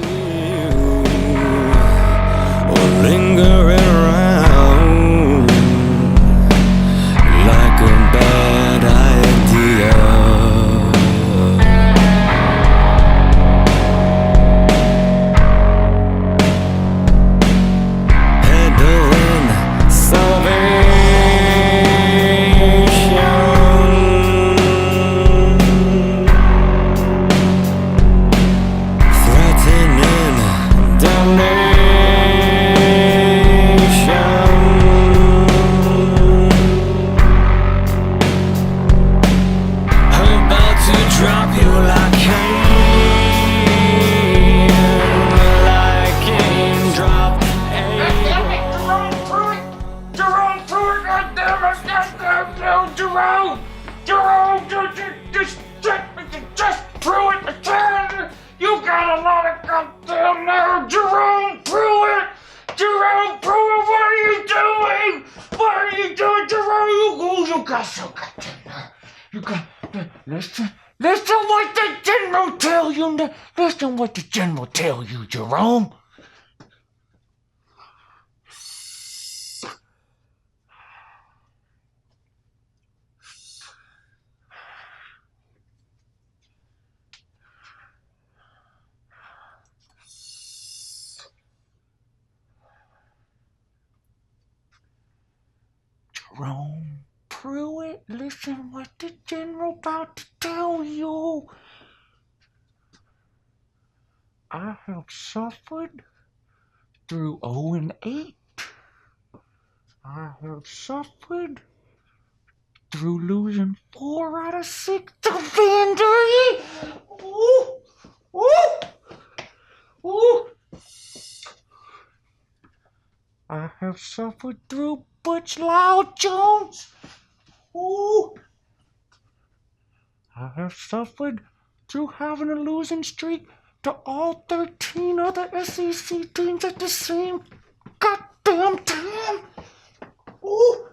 see you lingering around like a bad idea. Peddling Just Pruitt, you got a lot of goddamn nerve, Jerome Pruitt! Jerome Pruitt, what are you doing? What are you doing, Jerome? You got so goddamn nerve. You got, listen what the general tell you, listen what the general tell you, Jerome. Jerome Pruitt, listen what the general about to tell you. I have suffered through 0-8. I have suffered through losing 4 out of 6 to Vanderbilt. Ooh, ooh, ooh. I have suffered through Butch Loud Jones. Ooh. I have suffered through having a losing streak to all 13 other SEC teams at the same goddamn time. Ooh.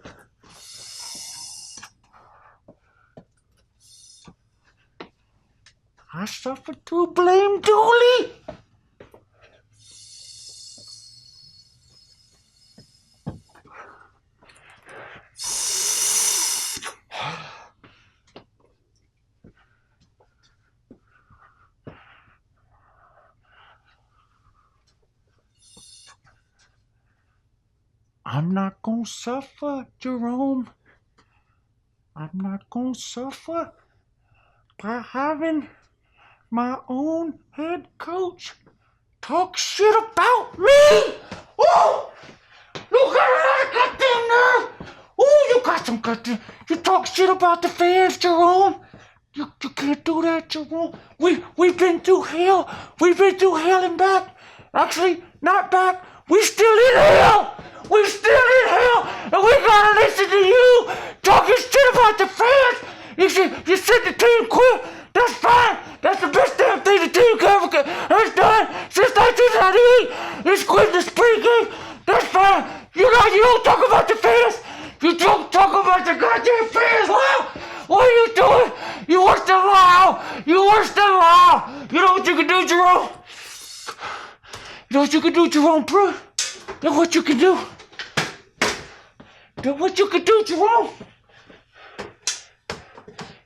I suffered through Blame Dooley. I'm not gonna suffer, Jerome. I'm not gonna suffer by having my own head coach talk shit about me. Oh, you got a lot of goddamn nerve. Oh, you got some goddamn. You talk shit about the fans, Jerome. You can't do that, Jerome. We've been through hell. We've been through hell and back. Actually, not back. We still in hell. We're still in hell, and we gotta listen to you talking shit about the fans. You said the team quit. That's fine. That's the best damn thing the team ever has done since 1998. It's quitting the spring game. That's fine. You don't talk about the fans. You don't talk about the goddamn fans. Wow. What are you doing? You worse than law. You worse than law. You know what you can do, Jerome? You know what you can do, Jerome Pruitt? You know what you can do? You know what you can do, Jerome?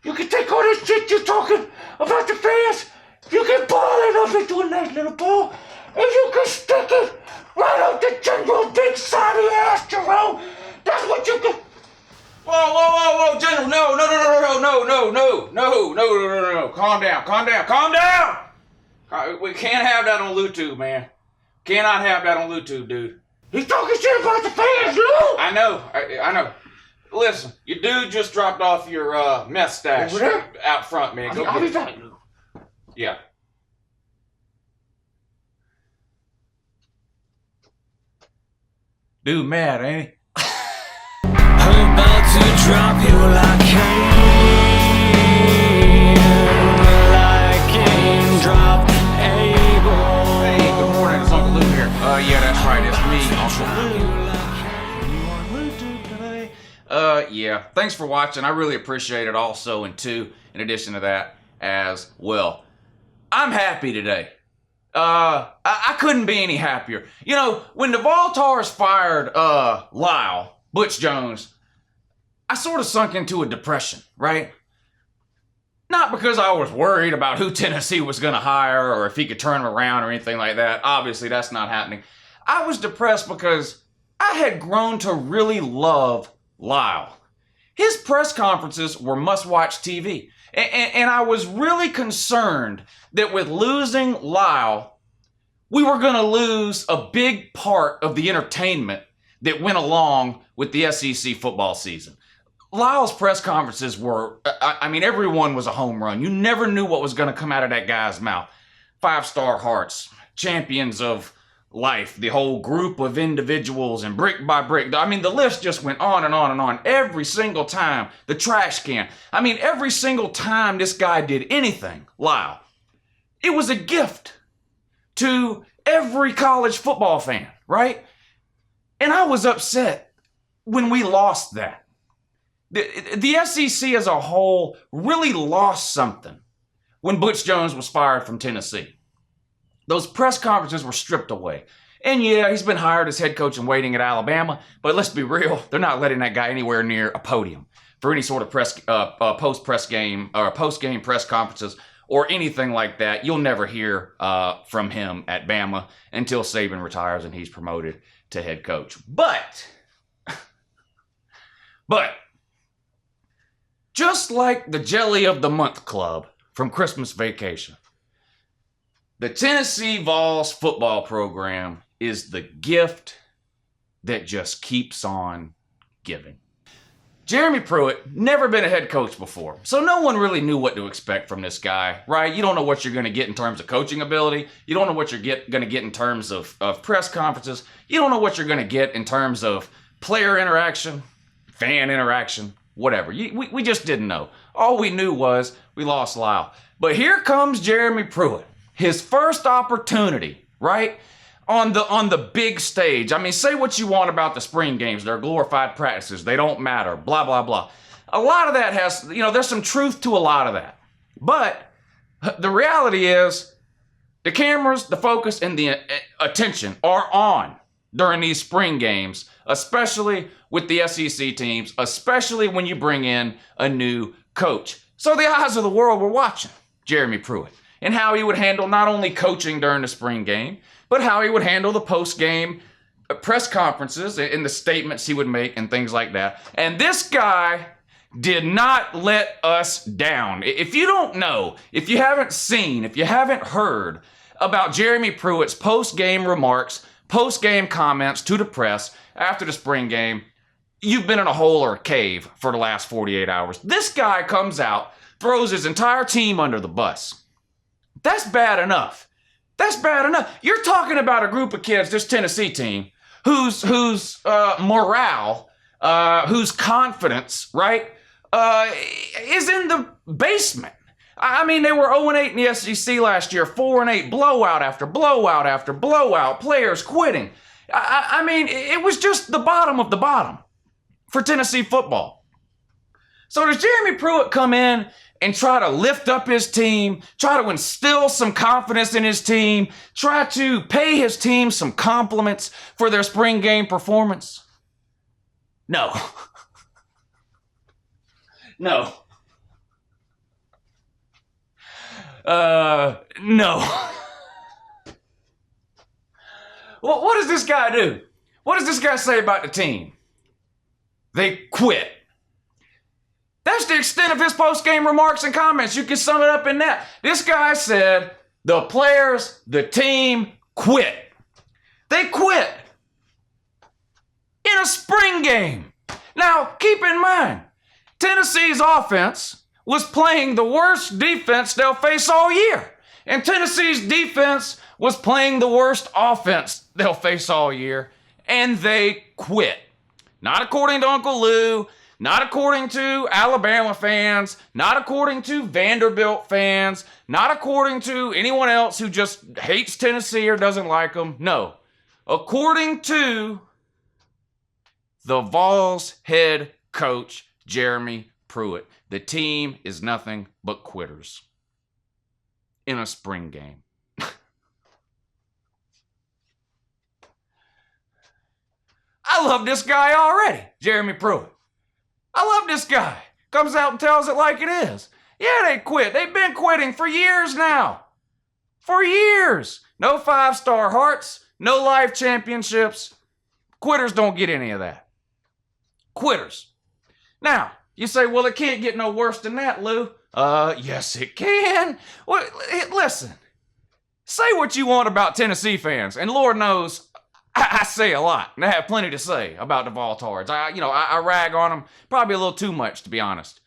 You can take all this shit you're talking about the fans, you can ball it up into a nice little ball, and you can stick it right up the General big sidey ass, Jerome. That's what you can. Whoa, General, no. Calm down. We can't have that on YouTube, man. Cannot have that on YouTube, dude. He's talking shit about the fans, Lou! I know. Listen, your dude just dropped off your meth stash over there? Out front, man. I'll be back, Lou. Yeah. Dude mad, ain't he? I'm about to drop you like drop able. Hey, good morning, it's Uncle Lou here. Yeah, that's right, it's me, Uncle Lou. Yeah, thanks for watching. I really appreciate it also, and in addition to that as well. I'm happy today. I couldn't be any happier. You know, when the Voltars fired Lyle, Butch Jones, I sort of sunk into a depression, right? Not because I was worried about who Tennessee was going to hire or if he could turn them around or anything like that. Obviously, that's not happening. I was depressed because I had grown to really love Lyle. His press conferences were must-watch TV. And I was really concerned that with losing Lyle, we were going to lose a big part of the entertainment that went along with the SEC football season. Lyle's press conferences were, I mean, everyone was a home run. You never knew what was going to come out of that guy's mouth. 5-star hearts, champions of life, the whole group of individuals, and brick by brick. I mean, the list just went on and on and on. Every single time, the trash can. I mean, every single time this guy did anything, Lyle, it was a gift to every college football fan, right? And I was upset when we lost that. The SEC as a whole really lost something when Butch Jones was fired from Tennessee. Those press conferences were stripped away. And yeah, he's been hired as head coach in waiting at Alabama, but let's be real, they're not letting that guy anywhere near a podium for any sort of post-game press conferences or anything like that. You'll never hear from him at Bama until Saban retires and he's promoted to head coach. But just like the Jelly of the Month Club from Christmas Vacation, the Tennessee Vols football program is the gift that just keeps on giving. Jeremy Pruitt, never been a head coach before, so no one really knew what to expect from this guy, right? You don't know what you're going to get in terms of coaching ability. You don't know what you're going to get in terms of press conferences. You don't know what you're going to get in terms of player interaction, fan interaction, whatever. We just didn't know. All we knew was we lost Lyle. But here comes Jeremy Pruitt. His first opportunity, right? On the big stage. I mean, say what you want about the spring games. They're glorified practices. They don't matter. Blah, blah, blah. A lot of that has, there's some truth to a lot of that. But the reality is the cameras, the focus, and the attention are on during these spring games, especially with the SEC teams, especially when you bring in a new coach. So the eyes of the world were watching Jeremy Pruitt and how he would handle not only coaching during the spring game, but how he would handle the post-game press conferences and the statements he would make and things like that. And this guy did not let us down. If you don't know, if you haven't seen, if you haven't heard about Jeremy Pruitt's post-game remarks, post-game comments to the press after the spring game, you've been in a hole or a cave for the last 48 hours. This guy comes out, throws his entire team under the bus. That's bad enough. That's bad enough. You're talking about a group of kids, this Tennessee team, whose morale, whose confidence, right, is in the basement. I mean, they were 0-8 in the SEC last year, 4-8, blowout after blowout after blowout, players quitting. I mean, it was just the bottom of the bottom for Tennessee football. So does Jeremy Pruitt come in and try to lift up his team, try to instill some confidence in his team, try to pay his team some compliments for their spring game performance? No. No. No. Well, what does this guy do? What does this guy say about the team? They quit. That's the extent of his post-game remarks and comments. You can sum it up in that. This guy said the players, the team quit. They quit in a spring game. Now, keep in mind, Tennessee's offense was playing the worst defense they'll face all year. And Tennessee's defense was playing the worst offense they'll face all year. And they quit. Not according to Uncle Lou, not according to Alabama fans, not according to Vanderbilt fans, not according to anyone else who just hates Tennessee or doesn't like them. No. According to the Vols head coach, Jeremy Pruitt, the team is nothing but quitters in a spring game. I love this guy already, Jeremy Pruitt. I love this guy. Comes out and tells it like it is. Yeah, they quit. They've been quitting for years now. For years. No 5-star hearts, no life championships. Quitters don't get any of that. Quitters. Now, you say, well, it can't get no worse than that, Lou. Yes, it can. Well, listen. Say what you want about Tennessee fans, and Lord knows, I say a lot, and I have plenty to say about the Vols Tigers. I rag on them probably a little too much, to be honest.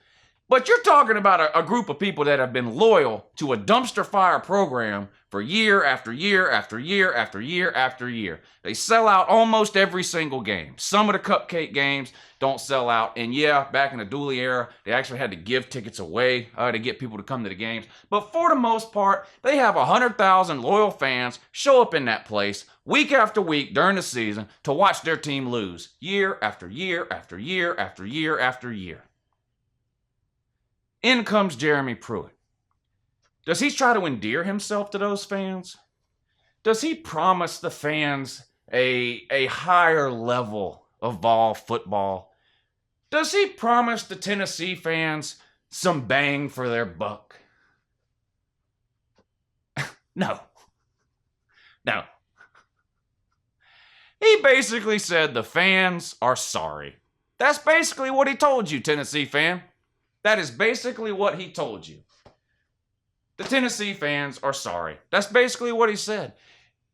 But you're talking about a group of people that have been loyal to a dumpster fire program for year after year after year after year after year. They sell out almost every single game. Some of the cupcake games don't sell out. And yeah, back in the Dooley era, they actually had to give tickets away to get people to come to the games. But for the most part, they have 100,000 loyal fans show up in that place week after week during the season to watch their team lose year after year after year after year after year. In comes Jeremy Pruitt. Does he try to endear himself to those fans? Does he promise the fans a higher level of Vol football? Does he promise the Tennessee fans some bang for their buck? No. He basically said the fans are sorry. That's basically what he told you, Tennessee fan. That is basically what he told you. The Tennessee fans are sorry. That's basically what he said.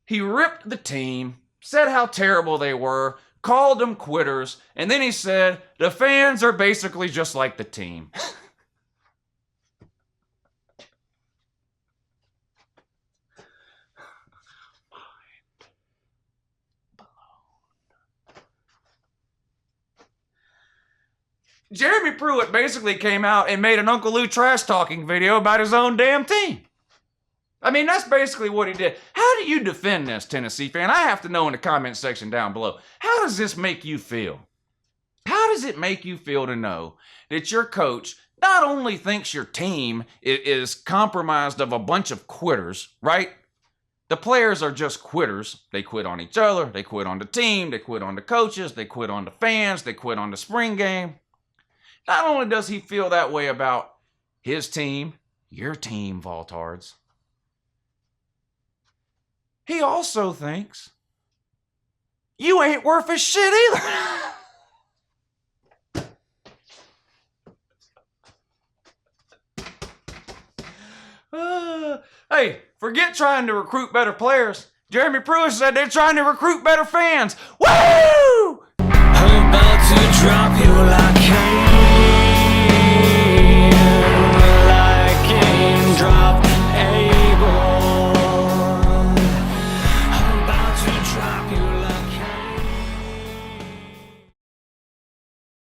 He ripped the team, said how terrible they were, called them quitters, and then he said, the fans are basically just like the team. Jeremy Pruitt basically came out and made an Uncle Lou trash talking video about his own damn team. I mean, that's basically what he did. How do you defend this, Tennessee fan? I have to know in the comment section down below. How does this make you feel? How does it make you feel to know that your coach not only thinks your team is compromised of a bunch of quitters, right? The players are just quitters. They quit on each other. They quit on the team. They quit on the coaches. They quit on the fans. They quit on the spring game. Not only does he feel that way about his team, your team, Vols Tigers, he also thinks you ain't worth a shit either. Hey, forget trying to recruit better players. Jeremy Pruitt said they're trying to recruit better fans. Woo!